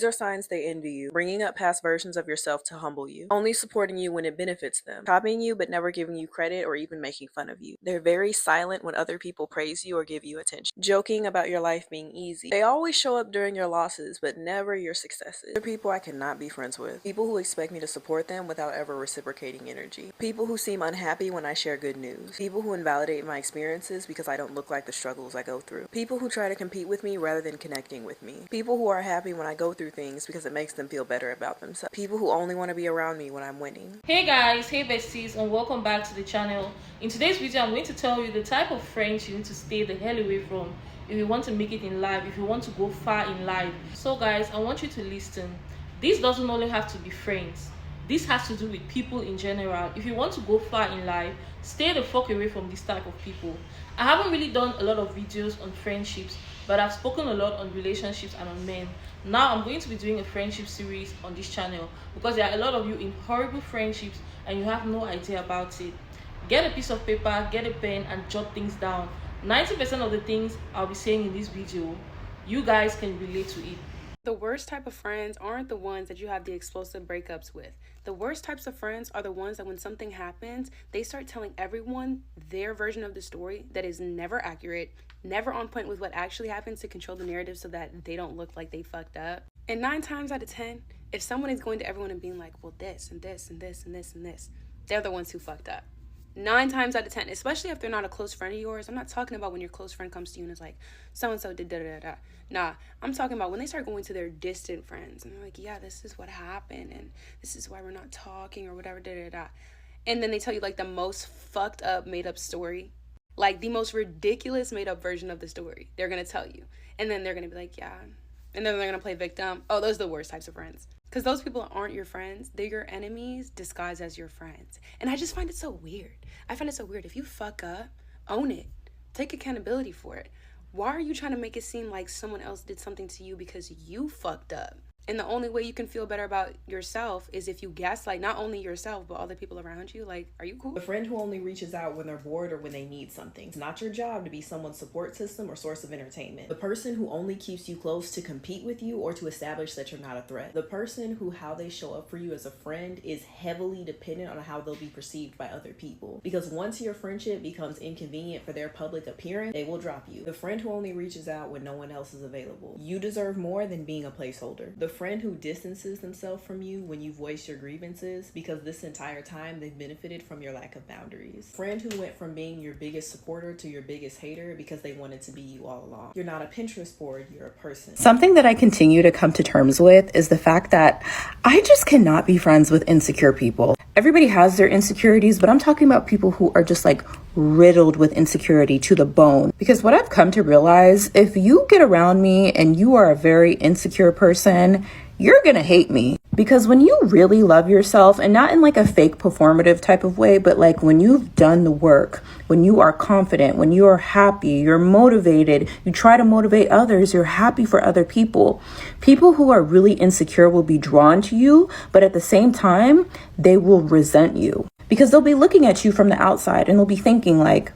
These are signs they envy you, bringing up past versions of yourself to humble you, only supporting you when it benefits them, copying you but never giving you credit or even making fun of you. They're very silent when other people praise you or give you attention, joking about your life being easy. They always show up during your losses but never your successes. They're people I cannot be friends with. People who expect me to support them without ever reciprocating energy. People who seem unhappy when I share good news. People who invalidate my experiences because I don't look like the struggles I go through. People who try to compete with me rather than connecting with me. People who are happy when I go through things because it makes them feel better about themselves. People who only want to be around me when I'm winning. Hey guys, hey besties, and welcome back to the channel. In today's video, I'm going to tell you the type of friends you need to stay the hell away from if you want to make it in life, if you want to go far in life. So guys, I want you to listen. This doesn't only have to be friends. This has to do with people in general. If you want to go far in life, stay the fuck away from this type of people. I haven't really done a lot of videos on friendships, but I've spoken a lot on relationships and on men. Now I'm going to be doing a friendship series on this channel because there are a lot of you in horrible friendships and you have no idea about it. Get a piece of paper, get a pen, and jot things down. 90% of the things I'll be saying in this video, you guys can relate to it. The worst type of friends aren't the ones that you have the explosive breakups with. The worst types of friends are the ones that when something happens, they start telling everyone their version of the story that is never accurate, never on point with what actually happens to control the narrative so that they don't look like they fucked up. And 9 times out of 10, if someone is going to everyone and being like, well, this and this and this and this and this, they're the ones who fucked up. 9 times out of 10, especially if they're not a close friend of yours. I'm not talking about when your close friend comes to you and is like, so-and-so did da-da-da-da. Nah, I'm talking about when they start going to their distant friends and they're like, yeah, this is what happened and this is why we're not talking or whatever, da-da-da. And then they tell you like the most fucked up made up story, like the most ridiculous made up version of the story they're going to tell you. And then they're going to be like, yeah. And then they're going to play victim. Oh, those are the worst types of friends. Because those people aren't your friends. They're your enemies disguised as your friends. And I just find it so weird. I find it so weird. If you fuck up, own it. Take accountability for it. Why are you trying to make it seem like someone else did something to you because you fucked up? And the only way you can feel better about yourself is if you gaslight not only yourself, but other people around you. Like, are you cool? A friend who only reaches out when they're bored or when they need something. It's not your job to be someone's support system or source of entertainment. The person who only keeps you close to compete with you or to establish that you're not a threat. The person who how they show up for you as a friend is heavily dependent on how they'll be perceived by other people. Because once your friendship becomes inconvenient for their public appearance, they will drop you. The friend who only reaches out when no one else is available. You deserve more than being a placeholder. The friend who distances themselves from you when you voice your grievances because this entire time they've benefited from your lack of boundaries. Friend who went from being your biggest supporter to your biggest hater because they wanted to be you all along. You're not a Pinterest board, you're a person. Something that I continue to come to terms with is the fact that I just cannot be friends with insecure people. Everybody has their insecurities, but I'm talking about people who are just like riddled with insecurity to the bone. Because what I've come to realize, if you get around me and you are a very insecure person, you're gonna hate me. Because when you really love yourself, and not in like a fake performative type of way, but like when you've done the work, when you are confident, when you are happy, you're motivated, you try to motivate others, you're happy for other people. People who are really insecure will be drawn to you, but at the same time, they will resent you. Because they'll be looking at you from the outside and they'll be thinking like,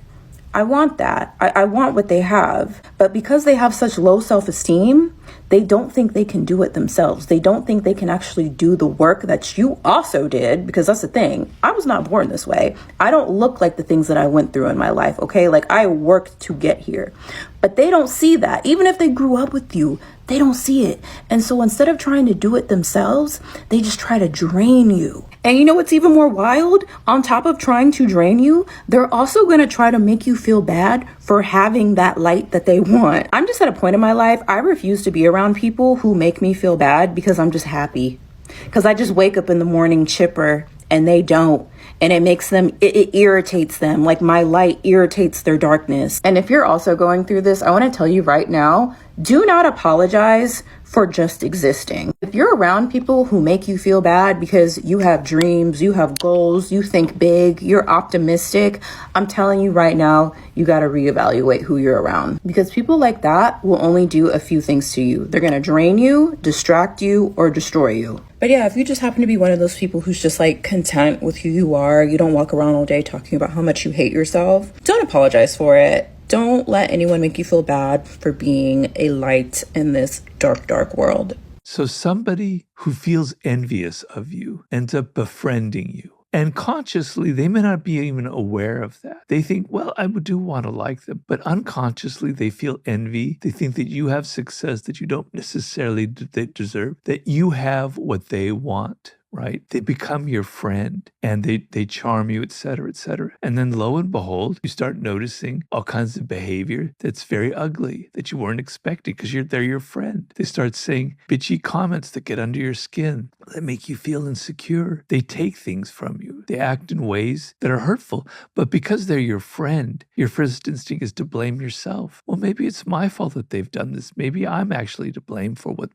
I want that. I want what they have. But because they have such low self-esteem, they don't think they can do it themselves. They don't think they can actually do the work that you also did, because that's the thing. I was not born this way. I don't look like the things that I went through in my life, okay? Like I worked to get here. But they don't see that. Even if they grew up with you, they don't see it. And so instead of trying to do it themselves, they just try to drain you. And you know what's even more wild? On top of trying to drain you, they're also going to try to make you feel bad for having that light that they want. I'm just at a point in my life, I refuse to be around people who make me feel bad because I'm just happy. Because I just wake up in the morning chipper and they don't. And it makes them, it irritates them. Like my light irritates their darkness. And if you're also going through this, I want to tell you right now, do not apologize for just existing. If you're around people who make you feel bad because you have dreams, you have goals, you think big, you're optimistic, I'm telling you right now, you got to reevaluate who you're around. Because people like that will only do a few things to you. They're going to drain you, distract you, or destroy you. But yeah, if you just happen to be one of those people who's just like content with who you are, you don't walk around all day talking about how much you hate yourself, don't apologize for it. Don't let anyone make you feel bad for being a light in this dark, dark world. So somebody who feels envious of you ends up befriending you. And consciously, they may not be even aware of that. They think, well, I do want to like them. But unconsciously, they feel envy. They think that you have success that you don't necessarily deserve, that you have what they want. Right? They become your friend and they charm you, et cetera, et cetera. And then lo and behold, you start noticing all kinds of behavior that's very ugly that you weren't expecting because they're your friend. They start saying bitchy comments that get under your skin, that make you feel insecure. They take things from you. They act in ways that are hurtful. But because they're your friend, your first instinct is to blame yourself. Well, maybe it's my fault that they've done this. Maybe I'm actually to blame for what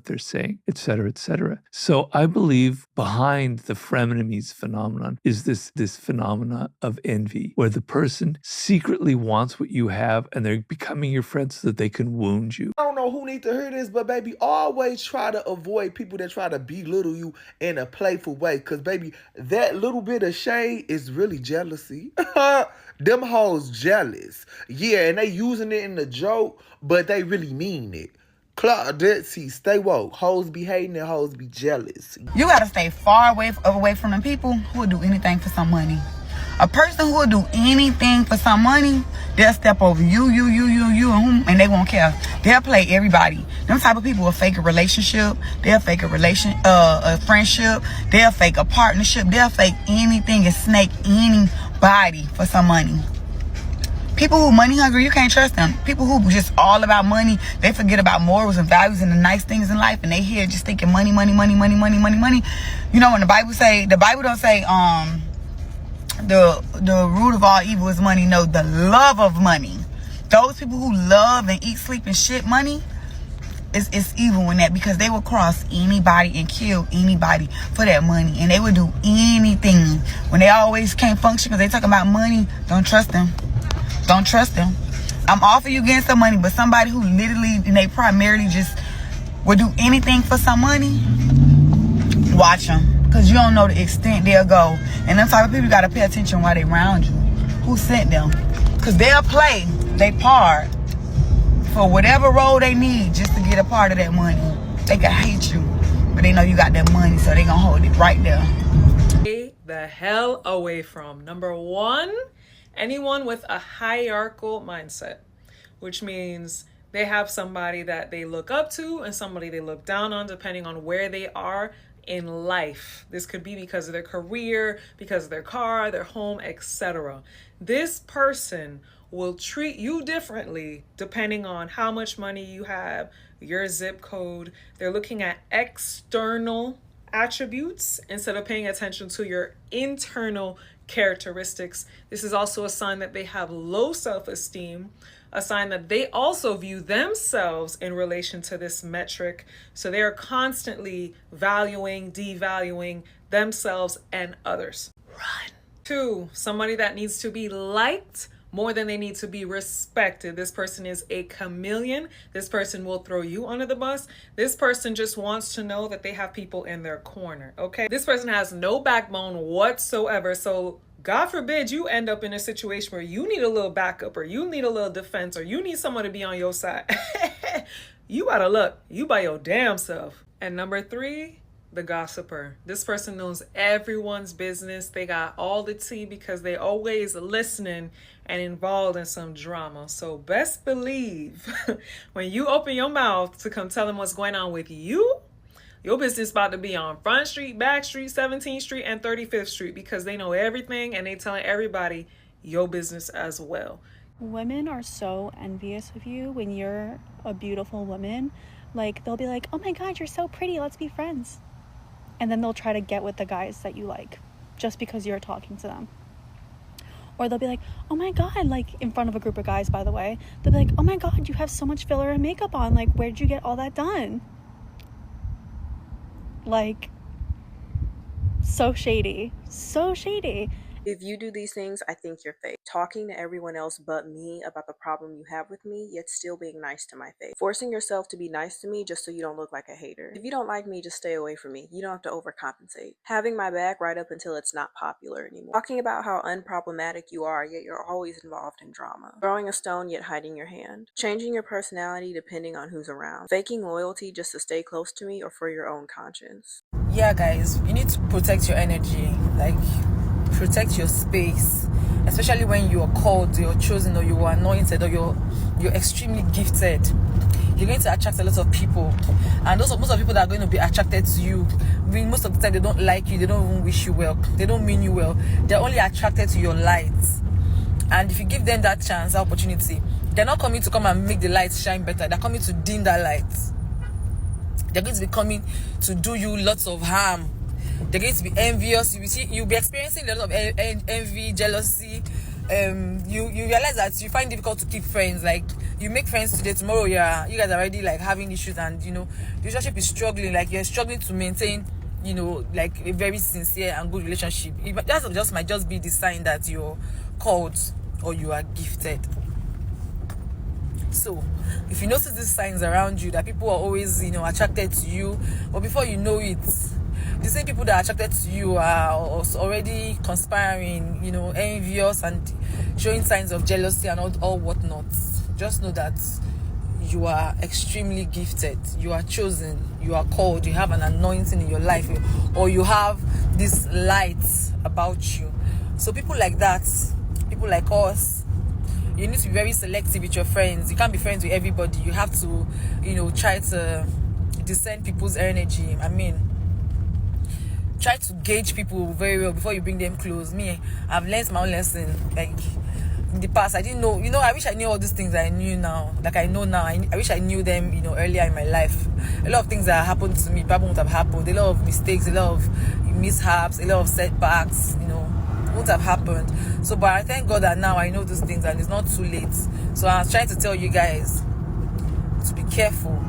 they're saying, et cetera, et cetera. So I believe behind the frenemies phenomenon is this phenomena of envy, where the person secretly wants what you have and they're becoming your friend so that they can wound you. I don't know who needs to hear this, but baby, always try to avoid people that try to belittle you in a playful way. Because baby, that little bit of shade is really jealousy. Them hoes jealous. Yeah, and they using it in a joke, but they really mean it. Stay woke. Hoes be hating and hoes be jealous. You gotta stay far away from the people who will do anything for some money. A person who will do anything for some money, they'll step over you, and they won't care. They'll play everybody. Them type of people will fake a relationship. They'll fake a friendship. They'll fake a partnership. They'll fake anything and snake anybody for some money. People who money hungry, you can't trust them. People who just all about money, they forget about morals and values and the nice things in life, and they here just thinking money. You know, when the Bible don't say the root of all evil is money. No, the love of money. Those people who love and eat, sleep, and shit money, it's evil in that, because they will cross anybody and kill anybody for that money, and they would do anything. When they always can't function because they talking about money, don't trust them. Don't trust them. I'm all for you getting some money, but somebody who literally and they primarily just would do anything for some money, watch them, because you don't know the extent they'll go. And them type of people, you got to pay attention while they around you. Who sent them? Because they'll play they part for whatever role they need just to get a part of that money. They can hate you, but they know you got that money, so they gonna hold it right there. Stay the hell away from. Number one, anyone with a hierarchal mindset, which means they have somebody that they look up to and somebody they look down on, depending on where they are in life. This could be because of their career, because of their car, their home, etc. This person will treat you differently depending on how much money you have, your zip code. They're looking at external attributes instead of paying attention to your internal characteristics. This is also a sign that they have low self-esteem, a sign that they also view themselves in relation to this metric. So they are constantly valuing, devaluing themselves and others. Run. 2, somebody that needs to be liked more than they need to be respected. This person is a chameleon. This person will throw you under the bus. This person just wants to know that they have people in their corner, okay? This person has no backbone whatsoever. So God forbid you end up in a situation where you need a little backup, or you need a little defense, or you need someone to be on your side. You out of luck. You by your damn self. And number 3, the gossiper. This person knows everyone's business. They got all the tea because they always listening and involved in some drama. So best believe when you open your mouth to come tell them what's going on with you, your business about to be on Front Street, Back Street, 17th Street, and 35th Street, because they know everything and they telling everybody your business as well. Women are so envious of you when you're a beautiful woman. Like, they'll be like, oh my God, you're so pretty, let's be friends. And then they'll try to get with the guys that you like just because you're talking to them. Or they'll be like, oh my God, like in front of a group of guys, by the way, they'll be like, oh my God, you have so much filler and makeup on. Like, where'd you get all that done? Like, so shady, so shady. If you do these things, I think you're fake. Talking to everyone else but me about the problem you have with me, yet still being nice to my face. Forcing yourself to be nice to me just so you don't look like a hater. If you don't like me, just stay away from me. You don't have to overcompensate. Having my back right up until it's not popular anymore. Talking about how unproblematic you are, yet you're always involved in drama. Throwing a stone, yet hiding your hand. Changing your personality depending on who's around. Faking loyalty just to stay close to me or for your own conscience. Yeah, guys, you need to protect your energy. Like, protect your space, especially when you're called, you're chosen, or you're anointed, or you're extremely gifted. You're going to attract a lot of people, and most of the people that are going to be attracted to you, most of the time they don't like you, they don't even wish you well, they don't mean you well, they're only attracted to your light. And if you give them that chance, that opportunity, they're not coming to come and make the light shine better, they're coming to dim that light. They're going to be coming to do you lots of harm. They're going to be envious. You'll be experiencing a lot of envy, jealousy. You realize that you find it difficult to keep friends. Like, you make friends today, tomorrow you guys are already like having issues, and the relationship is struggling. Like, you're struggling to maintain, like a very sincere and good relationship. That might just be the sign that you're called or you are gifted. So, if you notice these signs around you that people are always, attracted to you, but before you know it, the same people that are attracted to you are already conspiring, envious and showing signs of jealousy and all whatnot. Just know that you are extremely gifted. You are chosen. You are called. You have an anointing in your life, or you have this light about you. So people like that, people like us, you need to be very selective with your friends. You can't be friends with everybody. You have to, try to discern people's energy. Try to gauge people very well before you bring them close. I've learned my own lesson. Like, in the past, I didn't know. I wish I knew all these things I knew now. Like, I know now. I wish I knew them, earlier in my life. A lot of things that happened to me probably wouldn't have happened. A lot of mistakes, a lot of mishaps, a lot of setbacks, won't have happened. So, but I thank God that now I know these things and it's not too late. So I was trying to tell you guys to be careful,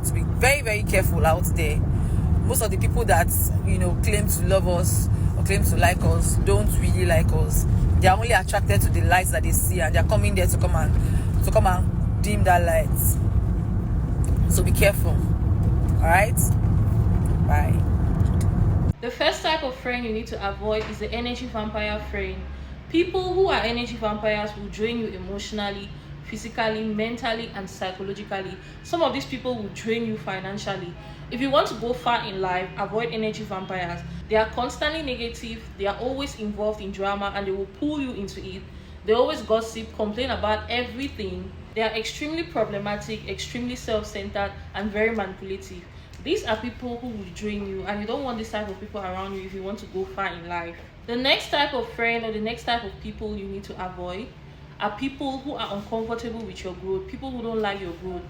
to be very, very careful out there. Most of the people that claim to love us or claim to like us don't really like us. They are only attracted to the lights that they see, and they are coming there to come and dim that light. So be careful. All right. Bye. The first type of friend you need to avoid is the energy vampire friend. People who are energy vampires will drain you emotionally, physically, mentally, and psychologically. Some of these people will drain you financially. If you want to go far in life, avoid energy vampires. They are constantly negative, they are always involved in drama, and they will pull you into it. They always gossip, complain about everything. They are extremely problematic, extremely self-centered, and very manipulative. These are people who will drain you, and you don't want this type of people around you if you want to go far in life. The next type of friend or the next type of people you need to avoid are people who are uncomfortable with your growth, people who don't like your growth.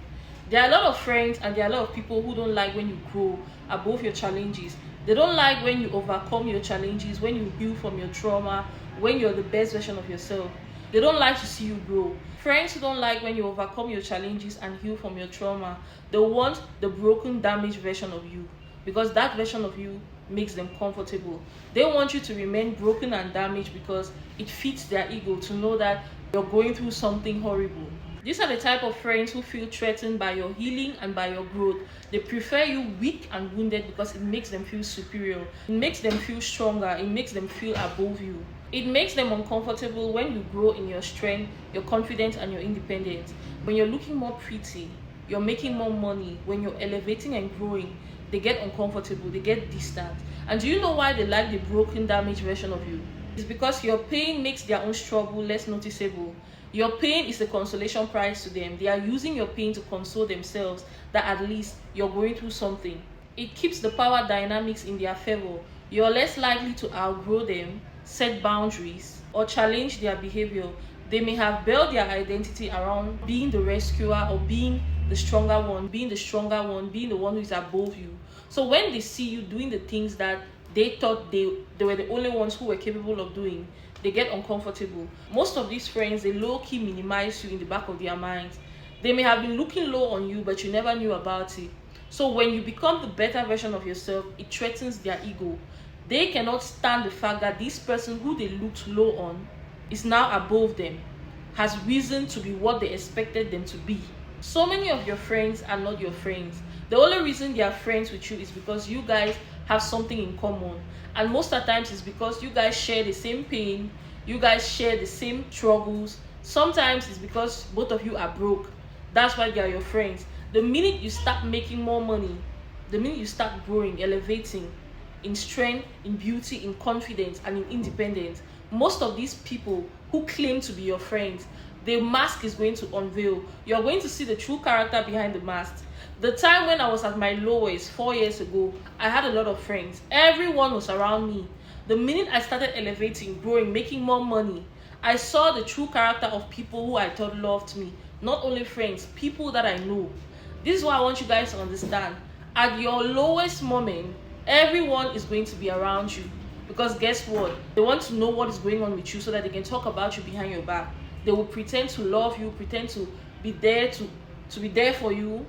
There are a lot of friends and there are a lot of people who don't like when you grow above your challenges. They don't like when you overcome your challenges, when you heal from your trauma, when you're the best version of yourself. They don't like to see you grow. Friends who don't like when you overcome your challenges and heal from your trauma. They want the broken, damaged version of you, because that version of you makes them comfortable. They want you to remain broken and damaged because it fits their ego to know that you're going through something horrible. These are the type of friends who feel threatened by your healing and by your growth. They prefer you weak and wounded because it makes them feel superior. It makes them feel stronger. It makes them feel above you. It makes them uncomfortable when you grow in your strength, your confidence, and your independence. When you're looking more pretty, you're making more money, when you're elevating and growing, they get uncomfortable, they get distant. And do you know why they like the broken, damaged version of you? It's because your pain makes their own struggle less noticeable. Your pain is a consolation prize to them. They are using your pain to console themselves that at least you're going through something. It keeps the power dynamics in their favor. You're less likely to outgrow them, set boundaries, or challenge their behavior. They may have built their identity around being the rescuer or being the stronger one, being the one who is above you. So when they see you doing the things that they thought they were the only ones who were capable of doing, they get uncomfortable. Most of these friends, they low-key minimize you in the back of their minds. They may have been looking low on you, but you never knew about it. So when you become the better version of yourself, it threatens their ego. They cannot stand the fact that this person who they looked low on is now above them, has risen to be what they expected them to be. So many of your friends are not your friends. The only reason they are friends with you is because you guys have something in common. And most of the times it's because you guys share the same pain, you guys share the same struggles. Sometimes it's because both of you are broke. That's why they are your friends. The minute you start making more money, the minute you start growing, elevating in strength, in beauty, in confidence, and in independence, most of these people who claim to be your friends, the mask is going to unveil. You're going to see the true character behind the mask. The time when I was at my lowest 4 years ago, I had a lot of friends. Everyone was around me. The minute I started elevating, growing, making more money, I saw the true character of people who I thought loved me. Not only friends, people that I know. This is what I want you guys to understand. At your lowest moment, everyone is going to be around you. Because guess what? They want to know what is going on with you so that they can talk about you behind your back. They will pretend to love you, pretend to be there to be there for you,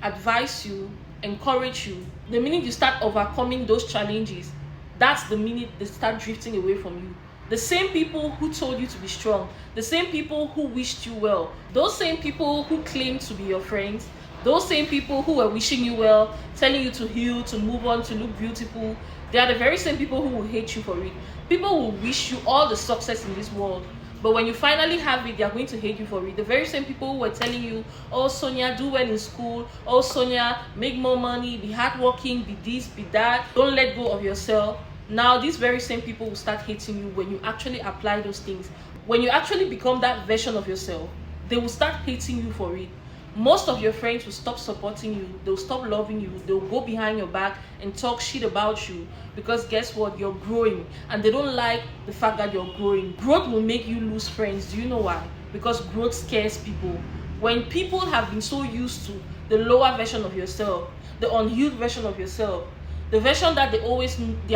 advise you, encourage you. The minute you start overcoming those challenges, that's the minute they start drifting away from you. The same people who told you to be strong, the same people who wished you well, those same people who claimed to be your friends, those same people who were wishing you well, telling you to heal, to move on, to look beautiful, they are the very same people who will hate you for it. People will wish you all the success in this world, but when you finally have it, they are going to hate you for it. The very same people who were telling you, oh Sonia, do well in school, oh Sonia, make more money, be hardworking, be this, be that, don't let go of yourself. Now these very same people will start hating you when you actually apply those things. When you actually become that version of yourself, they will start hating you for it. Most of your friends will stop supporting you, they'll stop loving you, they'll go behind your back and talk shit about you, because guess what? You're growing and they don't like the fact that you're growing. Growth will make you lose friends. Do you know why? Because growth scares people. When people have been so used to the lower version of yourself, the unhealed version of yourself, the version that they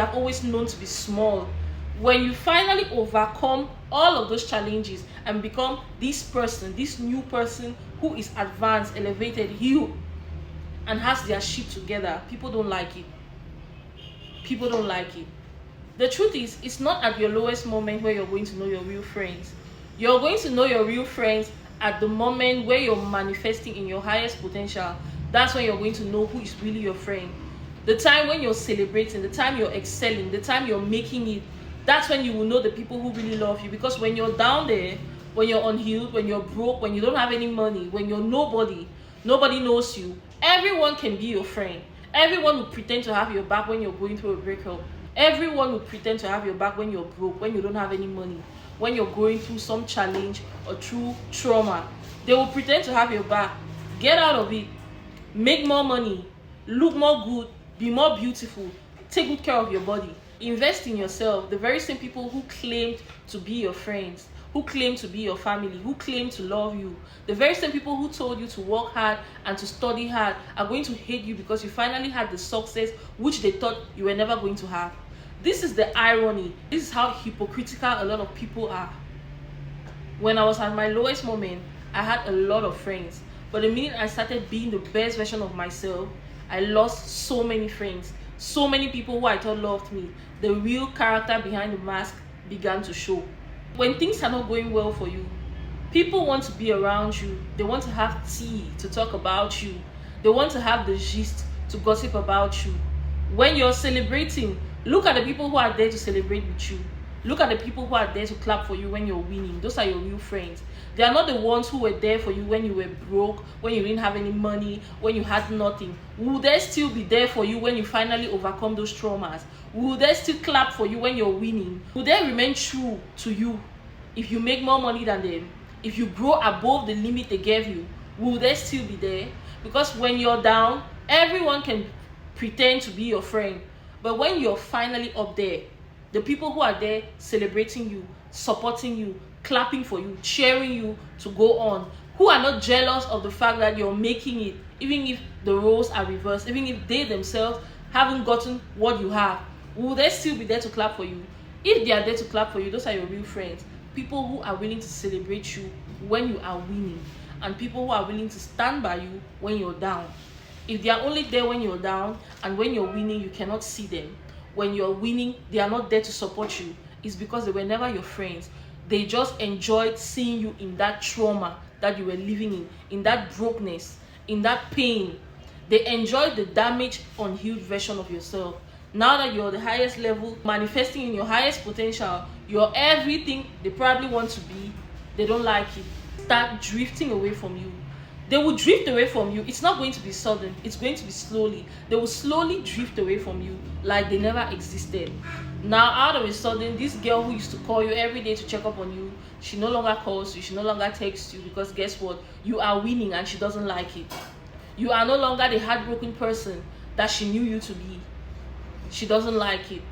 are always known to be small, when you finally overcome all of those challenges and become this person, this new person who is advanced, elevated, healed, and has their shit together, people don't like it. People don't like it. The truth is, it's not at your lowest moment where you're going to know your real friends. You're going to know your real friends at the moment where you're manifesting in your highest potential. That's when you're going to know who is really your friend. The time when you're celebrating, the time you're excelling, the time you're making it, that's when you will know the people who really love you. Because when you're down there, when you're unhealed, when you're broke, when you don't have any money, when you're nobody knows you, everyone can be your friend. Everyone will pretend to have your back when you're going through a breakup. Everyone will pretend to have your back when you're broke, when you don't have any money, when you're going through some challenge or through trauma. They will pretend to have your back. Get out of it. Make more money. Look more good. Be more beautiful. Take good care of your body. Invest in yourself. The very same people who claimed to be your friends, who claim to be your family, who claim to love you, the very same people who told you to work hard and to study hard are going to hate you because you finally had the success which they thought you were never going to have. This is the irony. This is how hypocritical a lot of people are. When I was at my lowest moment, I had a lot of friends. But the minute I started being the best version of myself, I lost so many friends. So many people who I thought loved me. The real character behind the mask began to show. When things are not going well for you, people want to be around you. They want to have tea to talk about you. They want to have the gist to gossip about you. When you're celebrating, look at the people who are there to celebrate with you. Look at the people who are there to clap for you when you're winning. Those are your real friends. They are not the ones who were there for you when you were broke, when you didn't have any money, when you had nothing. Will they still be there for you when you finally overcome those traumas? Will they still clap for you when you're winning? Will they remain true to you if you make more money than them? If you grow above the limit they gave you, will they still be there? Because when you're down, everyone can pretend to be your friend. But when you're finally up there, the people who are there celebrating you, supporting you, clapping for you, cheering you to go on, who are not jealous of the fact that you're making it, even if the roles are reversed, even if they themselves haven't gotten what you have, will they still be there to clap for you? If they are there to clap for you, those are your real friends. People who are willing to celebrate you when you are winning, and people who are willing to stand by you when you're down. If they are only there when you're down and when you're winning, you cannot see them. when you're winning, they are not there to support you, is because they were never your friends. They just enjoyed seeing you in that trauma that you were living in that brokenness, in that pain. They enjoyed the damaged, unhealed version of yourself. Now that you're the highest level, manifesting in your highest potential, you're everything they probably want to be, they don't like it. Start drifting away from you. They will drift away from you. It's not going to be sudden. It's going to be slowly. They will slowly drift away from you like they never existed. Now, out of a sudden, this girl who used to call you every day to check up on you, she no longer calls you. She no longer texts you, because guess what? You are winning and she doesn't like it. You are no longer the heartbroken person that she knew you to be. She doesn't like it.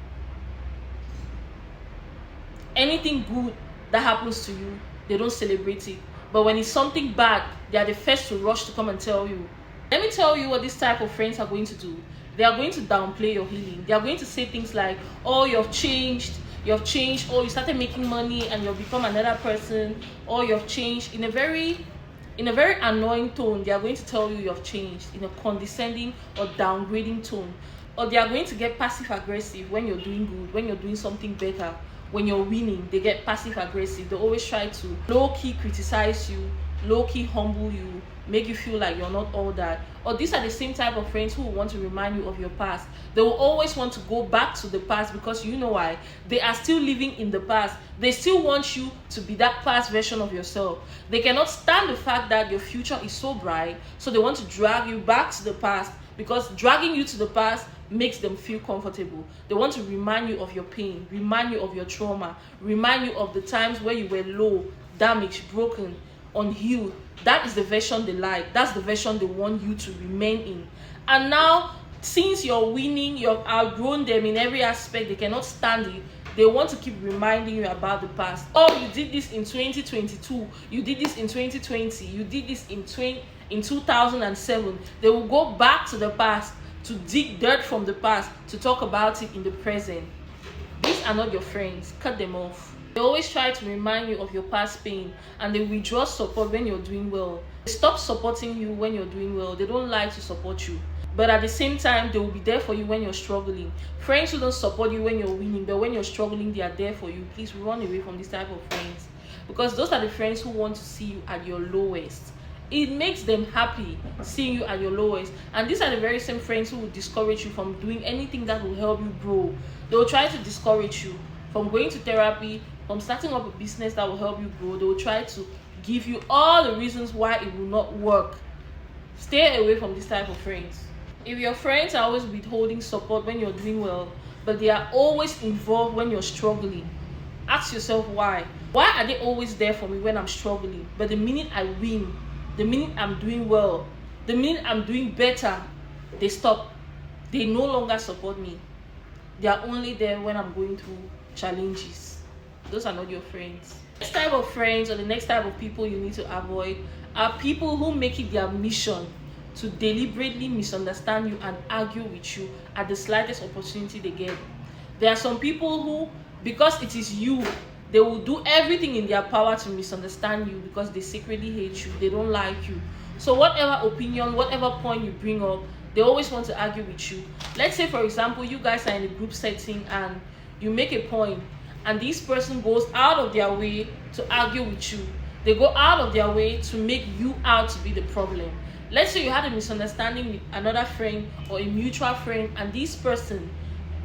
Anything good that happens to you, they don't celebrate it. But when it's something bad, they are the first to rush to come and tell you. Let me tell you what this type of friends are going to do. They are going to downplay your healing. They are going to say things like, oh, you've changed, oh, you started making money and you've become another person, or you've changed, in a very annoying tone. They are going to tell you you've changed in a condescending or downgrading tone. Or they are going to get passive aggressive when you're doing good, when you're doing something better. When you're winning, they get passive aggressive. They always try to low-key criticize you, low-key humble you, make you feel like you're not all that. Or these are the same type of friends who will want to remind you of your past. They will always want to go back to the past, because you know why? They are still living in the past. They still want you to be that past version of yourself. They cannot stand the fact that your future is so bright, so they want to drag you back to the past, because dragging you to the past makes them feel comfortable. They want to remind you of your pain, remind you of your trauma, remind you of the times where you were low, damaged, broken, unhealed. That is the version they like. That's the version they want you to remain in. And now, since you're winning, you've outgrown them in every aspect, they cannot stand it. They want to keep reminding you about the past. Oh, you did this in 2022. You did this in 2020. You did this in 2007. They will go back to the past to dig dirt from the past, to talk about it in the present. These are not your friends. Cut them off. They always try to remind you of your past pain, and they withdraw support when you're doing well. They stop supporting you when you're doing well. They don't like to support you. But at the same time, they will be there for you when you're struggling. Friends who don't support you when you're winning, but when you're struggling, they are there for you. Please run away from this type of friends, because those are the friends who want to see you at your lowest. It makes them happy seeing you at your lowest. And these are the very same friends who will discourage you from doing anything that will help you grow. They will try to discourage you from going to therapy, from starting up a business that will help you grow. They will try to give you all the reasons why it will not work. Stay away from this type of friends. If your friends are always withholding support when you're doing well, but they are always involved when you're struggling, ask yourself why. Why are they always there for me when I'm struggling? But the minute I win, the minute I'm doing well, the minute I'm doing better, they stop. They no longer support me. They are only there when I'm going through challenges. Those are not your friends. Next type of friends, or the next type of people you need to avoid, are people who make it their mission to deliberately misunderstand you and argue with you at the slightest opportunity they get. There are some people who, because it is you, they will do everything in their power to misunderstand you, because they secretly hate you. They don't like you. So whatever opinion, whatever point you bring up, they always want to argue with you. Let's say, for example, you guys are in a group setting and you make a point, and this person goes out of their way to argue with you. They go out of their way to make you out to be the problem. Let's say you had a misunderstanding with another friend or a mutual friend, and this person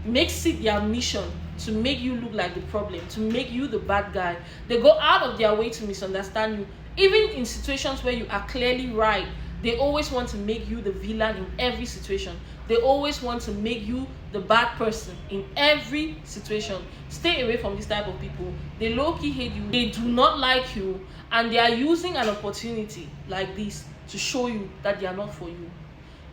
makes it their mission to make you look like the problem, to make you the bad guy. They go out of their way to misunderstand you. Even in situations where you are clearly right, they always want to make you the villain in every situation. They always want to make you the bad person in every situation. Stay away from this type of people. They low-key hate you. They do not like you, and they are using an opportunity like this to show you that they are not for you.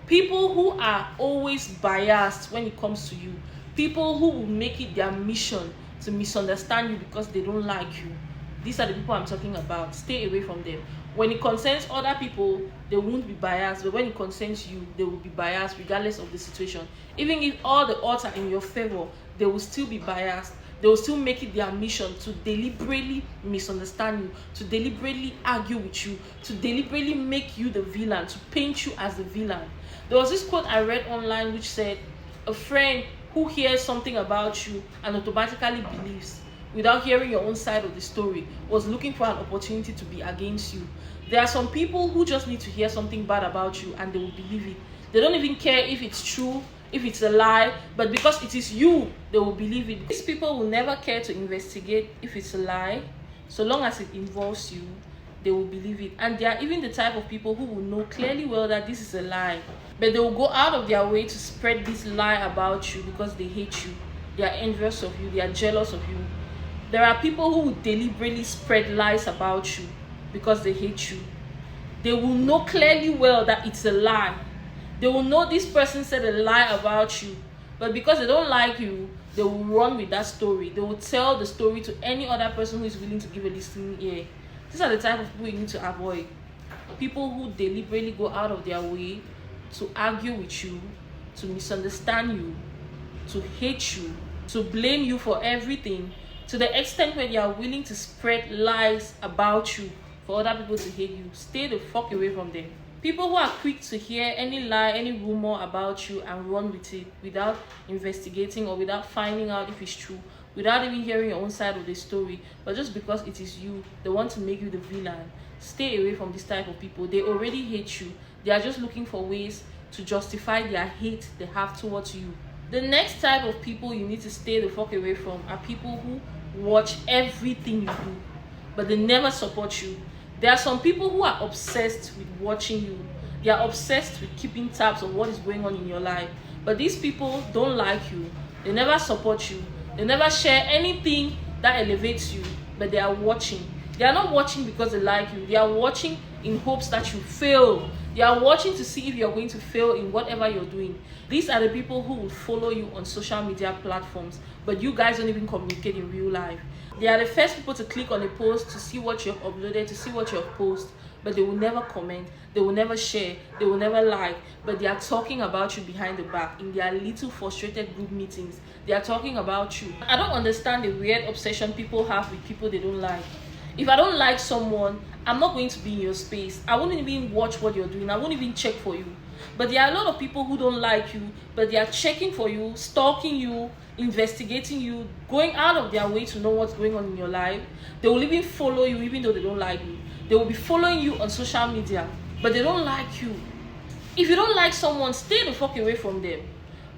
People who are always biased when it comes to you. People who will make it their mission to misunderstand you because they don't like you. These are the people I'm talking about. Stay away from them. When it concerns other people, they won't be biased. But when it concerns you, they will be biased regardless of the situation. Even if all the odds are in your favor, they will still be biased. They will still make it their mission to deliberately misunderstand you, to deliberately argue with you, to deliberately make you the villain, to paint you as the villain. There was this quote I read online which said, a friend who hears something about you and automatically believes without hearing your own side of the story, was looking for an opportunity to be against you. There are some people who just need to hear something bad about you and they will believe it. They don't even care if it's true, if it's a lie, but because it is you, they will believe it. These people will never care to investigate if it's a lie. So long as it involves you, they will believe it. And they are even the type of people who will know clearly well that this is a lie, but they will go out of their way to spread this lie about you because they hate you, they are envious of you, they are jealous of you. There are people who will deliberately spread lies about you because they hate you. They will know clearly well that it's a lie. They will know this person said a lie about you, but because they don't like you, they will run with that story. They will tell the story to any other person who is willing to give a listening ear. These are the type of people you need to avoid. People who deliberately go out of their way to argue with you, to misunderstand you, to hate you, to blame you for everything, to the extent where they are willing to spread lies about you for other people to hate you. Stay the fuck away from them. People who are quick to hear any lie, any rumor about you and run with it without investigating or without finding out if it's true, without even hearing your own side of the story, but just because it is you, they want to make you the villain. Stay away from this type of people. They already hate you. They are just looking for ways to justify their hate they have towards you. The next type of people you need to stay the fuck away from are people who watch everything you do, but they never support you. There are some people who are obsessed with watching you. They are obsessed with keeping tabs on what is going on in your life. But these people don't like you. They never support you. They never share anything that elevates you, but they are watching. They are not watching because they like you. They are watching in hopes that you fail. They are watching to see if you're going to fail in whatever you're doing. These are the people who will follow you on social media platforms, but you guys don't even communicate in real life. They are the first people to click on a post to see what you have uploaded, to see what you have posted, but they will never comment, they will never share, they will never like, but they are talking about you behind the back in their little frustrated group meetings. They are talking about you. I don't understand the weird obsession people have with people they don't like. If I don't like someone, I'm not going to be in your space. I won't even watch what you're doing. I won't even check for you. But there are a lot of people who don't like you, but they are checking for you, stalking you, investigating you, going out of their way to know what's going on in your life. They will even follow you even though they don't like you. They will be following you on social media, but they don't like you. If you don't like someone, stay the fuck away from them.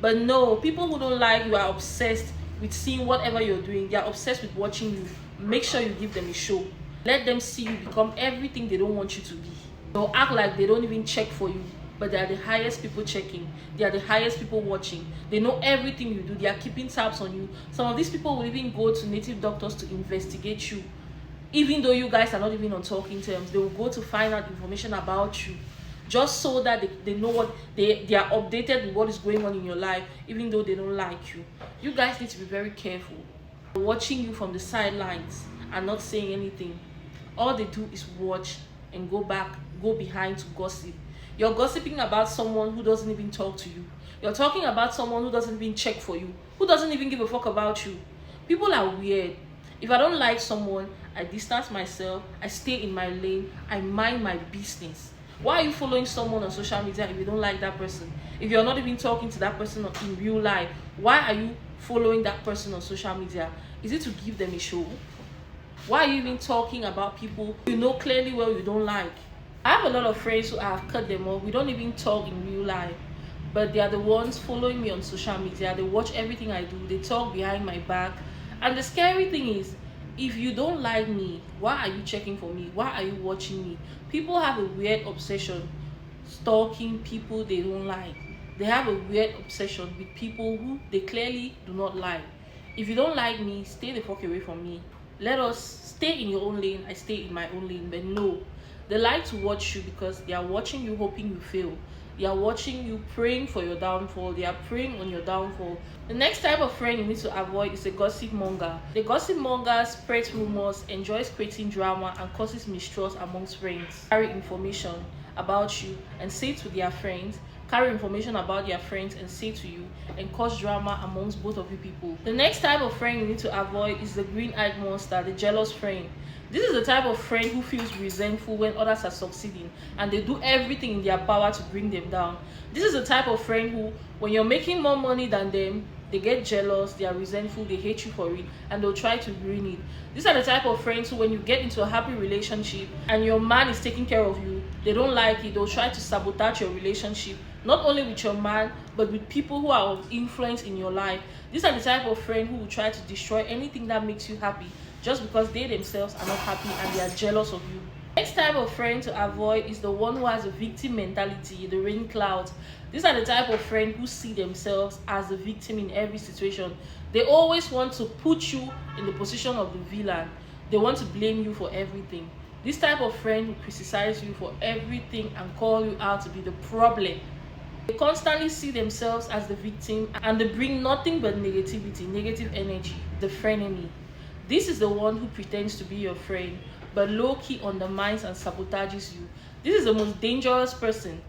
But no, people who don't like you are obsessed with seeing whatever you're doing. They are obsessed with watching you. Make sure you give them a show. Let them see you become everything they don't want you to be. They'll act like they don't even check for you, but they are the highest people checking. They are the highest people watching. They know everything you do. They are keeping tabs on you. Some of these people will even go to native doctors to investigate you. Even though you guys are not even on talking terms, they will go to find out information about you, just so that they know what they are updated with what is going on in your life, even though they don't like you. You guys need to be very careful. Watching you from the sidelines and not saying anything. All they do is watch and go behind to gossip. You're gossiping about someone who doesn't even talk to you. You're talking about someone who doesn't even check for you, who doesn't even give a fuck about you. People are weird. If I don't like someone, I distance myself, I stay in my lane, I mind my business. Why are you following someone on social media if you don't like that person? If you're not even talking to that person in real life, why are you following that person on social media? Is it to give them a show? Why are you even talking about people you know clearly well you don't like? I have a lot of friends who I have cut them off. We don't even talk in real life, but they are the ones following me on social media. They watch everything I do. They talk behind my back. And the scary thing is, if you don't like me, why are you checking for me? Why are you watching me? People have a weird obsession stalking people they don't like. They have a weird obsession with people who they clearly do not like. If you don't like me, stay the fuck away from me. Let us stay in your own lane, I stay in my own lane. But no, they like to watch you because they are watching you hoping you fail. They are watching you praying for your downfall. They are preying on your downfall. The next type of friend you need to avoid is a gossip monger. The gossip monger spreads rumors, enjoys creating drama, and causes mistrust amongst friends. Carry information about you and say it to their friends. Carry information about their friends and say to you, and cause drama amongst both of you people. The next type of friend you need to avoid is the green-eyed monster, the jealous friend. This is the type of friend who feels resentful when others are succeeding and they do everything in their power to bring them down. This is the type of friend who, when you're making more money than them, they get jealous, they are resentful, they hate you for it, and they'll try to ruin it. These are the type of friends who, when you get into a happy relationship and your man is taking care of you, they don't like it, they'll try to sabotage your relationship, not only with your man, but with people who are of influence in your life. These are the type of friend who will try to destroy anything that makes you happy, just because they themselves are not happy and they are jealous of you. Next type of friend to avoid is the one who has a victim mentality, the rain clouds. These are the type of friend who see themselves as the victim in every situation. They always want to put you in the position of the villain. They want to blame you for everything. This type of friend will criticize you for everything and call you out to be the problem. They constantly see themselves as the victim and they bring nothing but negativity, negative energy, the friendmy. This is the one who pretends to be your friend, but low-key undermines and sabotages you. This is the most dangerous person.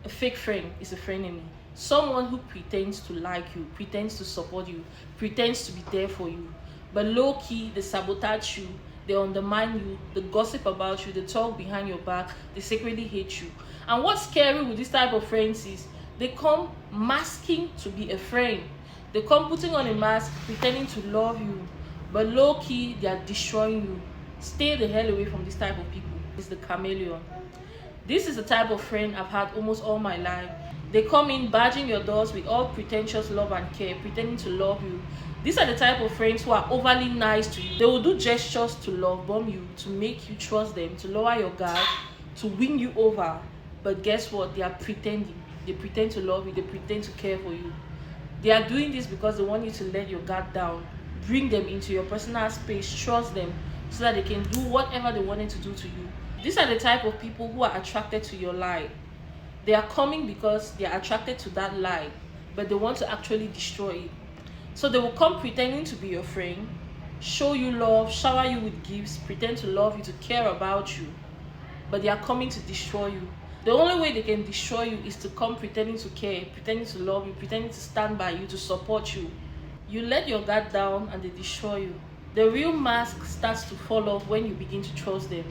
A fake friend is a frenemy. Someone who pretends to like you, pretends to support you, pretends to be there for you. But low-key, they sabotage you, they undermine you, they gossip about you, they talk behind your back, they secretly hate you. And what's scary with this type of friends is they come masking to be a friend. They come putting on a mask, pretending to love you. But low-key, they are destroying you. Stay the hell away from this type of people. It's the chameleon. This is the type of friend I've had almost all my life. They come in barging your doors with all pretentious love and care, pretending to love you. These are the type of friends who are overly nice to you. They will do gestures to love bomb you, to make you trust them, to lower your guard, to win you over. But guess what? They are pretending. They pretend to love you. They pretend to care for you. They are doing this because they want you to let your guard down, bring them into your personal space, trust them, so that they can do whatever they wanted to do to you. These are the type of people who are attracted to your lie. They are coming because they are attracted to that lie, but they want to actually destroy it. So they will come pretending to be your friend, show you love, shower you with gifts, pretend to love you, to care about you, but they are coming to destroy you. The only way they can destroy you is to come pretending to care, pretending to love you, pretending to stand by you, to support you. You let your guard down and they destroy you. The real mask starts to fall off when you begin to trust them,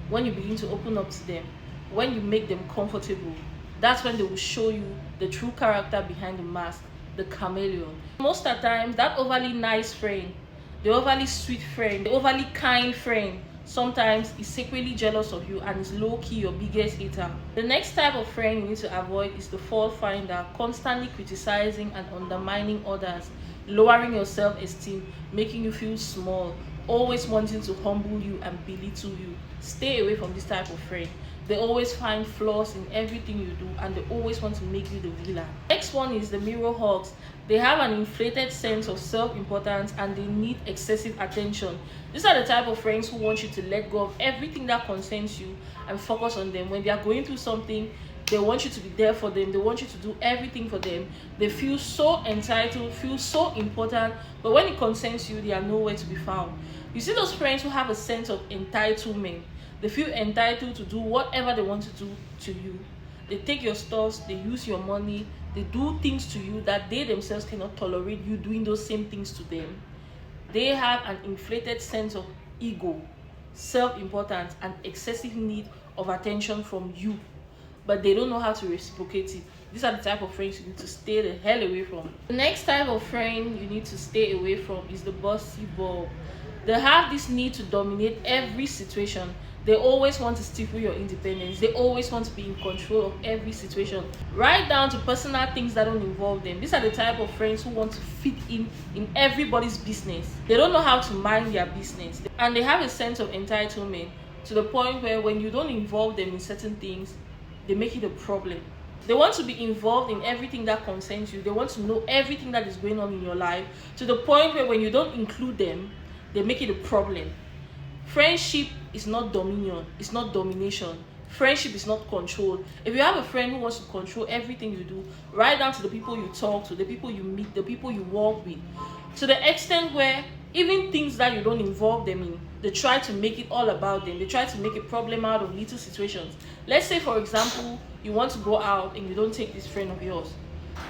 when you begin to open up to them, when you make them comfortable. That's when they will show you the true character behind the mask, the chameleon. Most of the times, that overly nice friend, the overly sweet friend, the overly kind friend, sometimes is secretly jealous of you and is low-key your biggest hater. The next type of friend you need to avoid is the faultfinder, constantly criticizing and undermining others, lowering your self-esteem, making you feel small, always wanting to humble you and belittle you. Stay away from this type of friend. They always find flaws in everything you do and they always want to make you the villain. Next one is the mirror hogs. They have an inflated sense of self-importance and they need excessive attention. These are the type of friends who want you to let go of everything that concerns you and focus on them. When they are going through something, they want you to be there for them. They want you to do everything for them. They feel so entitled, feel so important, but when it concerns you, they are nowhere to be found. You see those friends who have a sense of entitlement. They feel entitled to do whatever they want to do to you. They take your stuff, they use your money, they do things to you that they themselves cannot tolerate you doing those same things to them. They have an inflated sense of ego, self-importance, and excessive need of attention from you, but they don't know how to reciprocate it. These are the type of friends you need to stay the hell away from. The next type of friend you need to stay away from is the bossy bulb. They have this need to dominate every situation. They always want to stifle your independence. They always want to be in control of every situation, right down to personal things that don't involve them. These are the type of friends who want to fit in everybody's business. They don't know how to mind their business. And they have a sense of entitlement to the point where when you don't involve them in certain things, they make it a problem. They want to be involved in everything that concerns you. They want to know everything that is going on in your life to the point where when you don't include them, they make it a problem. Friendship is not dominion, it's not domination. Friendship is not control. If you have a friend who wants to control everything you do, right down to the people you talk to, the people you meet, the people you walk with, to the extent where even things that you don't involve them in, they try to make it all about them. They try to make a problem out of little situations. Let's say, for example, you want to go out and you don't take this friend of yours.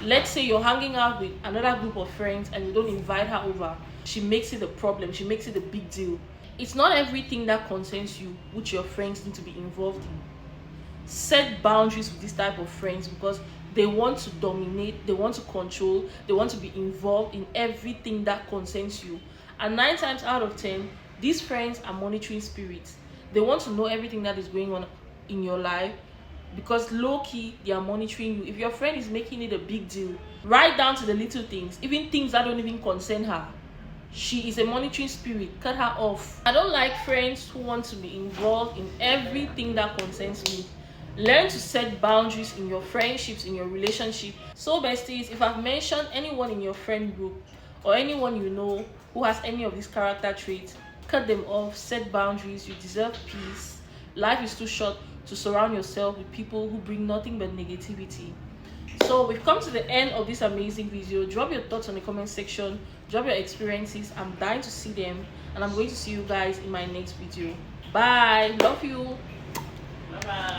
Let's say you're hanging out with another group of friends and you don't invite her over. She makes it a problem. She makes it a big deal. It's not everything that concerns you which your friends need to be involved in. Set boundaries with this type of friends because They want to dominate, they want to control, they want to be involved in everything that concerns you. And 9 times out of 10, these friends are monitoring spirits. They want to know everything that is going on in your life, because low-key they are monitoring you. If your friend is making it a big deal, right down to the little things, even things that don't even concern her, she is a monitoring spirit. Cut her off. I don't like friends who want to be involved in everything that concerns me. Learn to set boundaries in your friendships, in your relationship. So besties, if I've mentioned anyone in your friend group or anyone you know who has any of these character traits, cut them off. Set boundaries. You deserve peace. Life is too short to surround yourself with people who bring nothing but negativity. So we've come to the end of this amazing video. Drop your thoughts on the comment section. Drop your experiences. I'm dying to see them, and I'm going to see you guys in my next video. Bye. Love you. Bye bye.